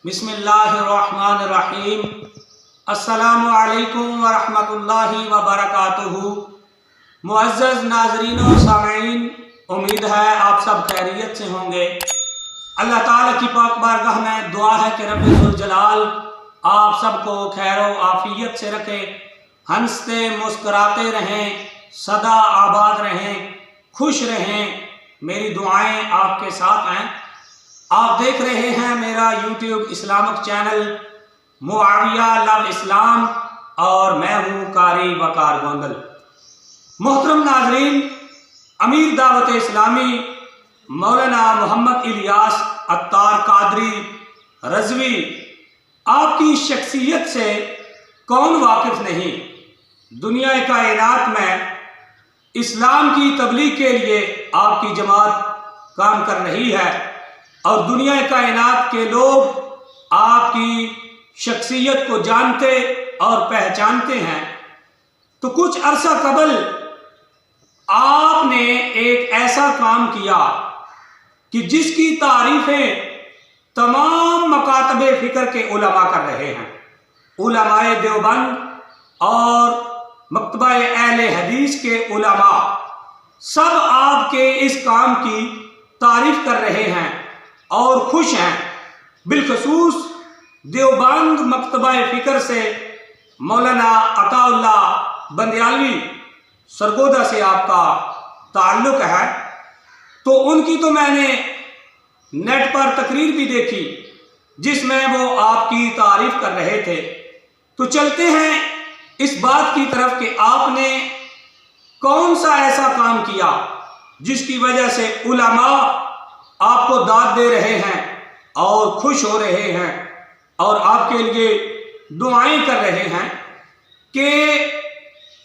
बिस्मिल्लाहिर्रहमानिर्रहीम। अस्सलामु अलैकुम वरहमतुल्लाहि वबरकातुहू। मुअज़्ज़ज़ नाज़रीन और सामीन, उम्मीद है आप सब खैरियत से होंगे। अल्लाह ताला की पाक बारगाह में दुआ है कि रब्बे ज़ुल जलाल आप सबको खैर व आफियत से रखे, हंसते मुस्कुराते रहें, सदा आबाद रहें, खुश रहें। मेरी दुआएं आपके साथ हैं। आप देख रहे हैं मेरा YouTube Islamic channel Muawiya love इस्लाम और मैं हूँ कारी वकार गोंदल। मोहतरम नाजरीन, अमीर दावत इस्लामी मौलाना मोहम्मद इलियास अत्तार कादरी रज़वी, आपकी शख्सियत से कौन वाकिफ़ नहीं। दुनिया कायनात में इस्लाम की तबलीग के लिए आपकी जमात काम कर रही है और दुनिया कायनात के लोग आपकी शख्सियत को जानते और पहचानते हैं। तो कुछ अरसा कबल आपने एक ऐसा काम किया कि जिसकी तारीफें तमाम मकातबे फ़िक्र के उलमा कर रहे हैं। उलमाए देवबंद और मकतबाए अहले हदीस के उलमा सब आपके इस काम की तारीफ कर रहे हैं और खुश हैं। बिलखसूस देवबंद मकतबाए फ़िक्र से मौलाना अताउल्लाह बंदियालवी सरगोदा से आपका ताल्लुक़ है। तो उनकी तो मैंने नेट पर तकरीर भी देखी जिसमें वो आपकी तारीफ कर रहे थे। तो चलते हैं इस बात की तरफ कि आपने कौन सा ऐसा काम किया जिसकी वजह से उलमा आपको दाद दे रहे हैं और खुश हो रहे हैं और आपके लिए दुआएं कर रहे हैं। कि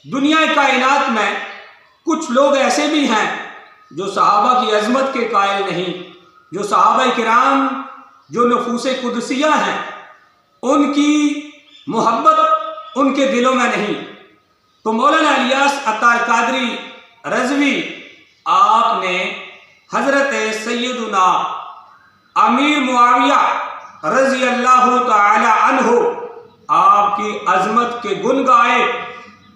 दुनिया कायनात में कुछ लोग ऐसे भी हैं जो सहाबा की अज़मत के कायल नहीं, जो सहाबा किराम जो नफूसे कुदसिया हैं उनकी मोहब्बत उनके दिलों में नहीं। तो मौलाना इलियास अत्तार कादरी रज़वी, आपने हज़रत सैयदुना अमीर मुआविया रज़ी अल्लाह ताला अन्हु आपकी अज़मत के गुन गाए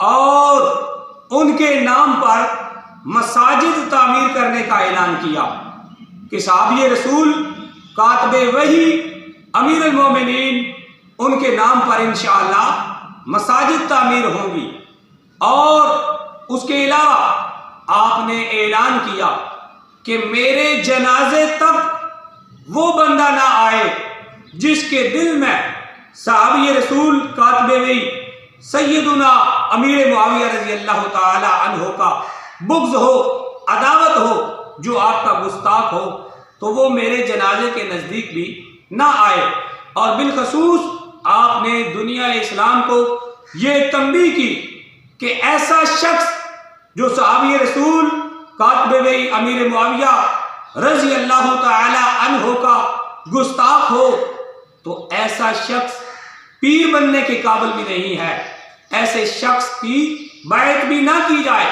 और उनके नाम पर मसाजिद तामीर करने का ऐलान किया कि साहबी रसूल कातबे वही अमीर अल-मोमिनीन उनके नाम पर इंशाअल्लाह मसाजिद तामीर होंगी। और उसके अलावा आपने ऐलान किया कि मेरे जनाजे तक वो बंदा ना आए जिसके दिल में साहबी रसूल कातबे वही सैयदुना अमीर मुआविया रज़ी अल्लाह ताला अन्हु का बुग़्ज़ हो, अदावत हो, जो आपका गुस्ताख हो, तो वो मेरे जनाजे के नज़दीक भी ना आए। और बिलखसूस आपने दुनिया इस्लाम को ये तंबीह की कि ऐसा शख्स जो सहाबी रसूल कातबे वही अमीर मुआविया रज़ी अल्लाह ताला अन्हु का गुस्ताख हो, तो ऐसा शख्स पीर बनने के काबिल भी नहीं है। ऐसे शख्स की बैत भी ना की जाए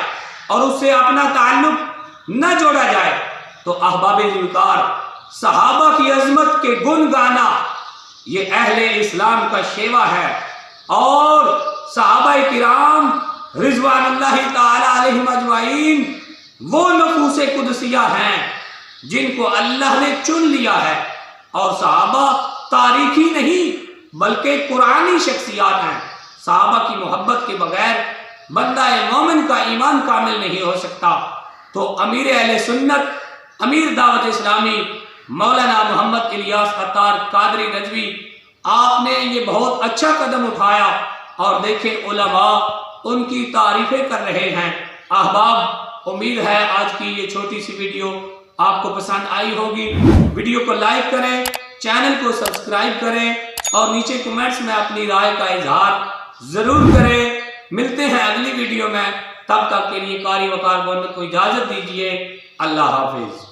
और उससे अपना ताल्लुक न जोड़ा जाए। तो अहबाबे ज़ुल्कार सहाबा की अज़मत के गुण गाना ये अहले इस्लाम का शेवा है। और सहाबाए किराम रिज़वानुल्लाहि ताला अलैहिम अजमाइन वो नफूसे कुदसिया हैं जिनको अल्लाह ने चुन लिया है। और सहाबा तारीखी नहीं बल्कि कुरानी शख्सियात हैं। सहाबा की मोहब्बत के बगैर बंदा मोमिन का ईमान कामिल नहीं हो सकता। तो अमीर अहले सुन्नत अमीर दावत इस्लामी मौलाना मोहम्मद इलियास अत्तार कादरी रज़वी, आपने ये बहुत अच्छा कदम उठाया और देखें उलमा उनकी तारीफ़ें कर रहे हैं। अहबाब, उम्मीद है आज की ये छोटी सी वीडियो आपको पसंद आई होगी। वीडियो को लाइक करें, चैनल को सब्सक्राइब करें और नीचे कमेंट्स में अपनी राय का इजहार ज़रूर करें। मिलते हैं अगली वीडियो में, तब तक के लिए कारी वकार गोंदल को इजाज़त दीजिए। अल्लाह हाफिज़।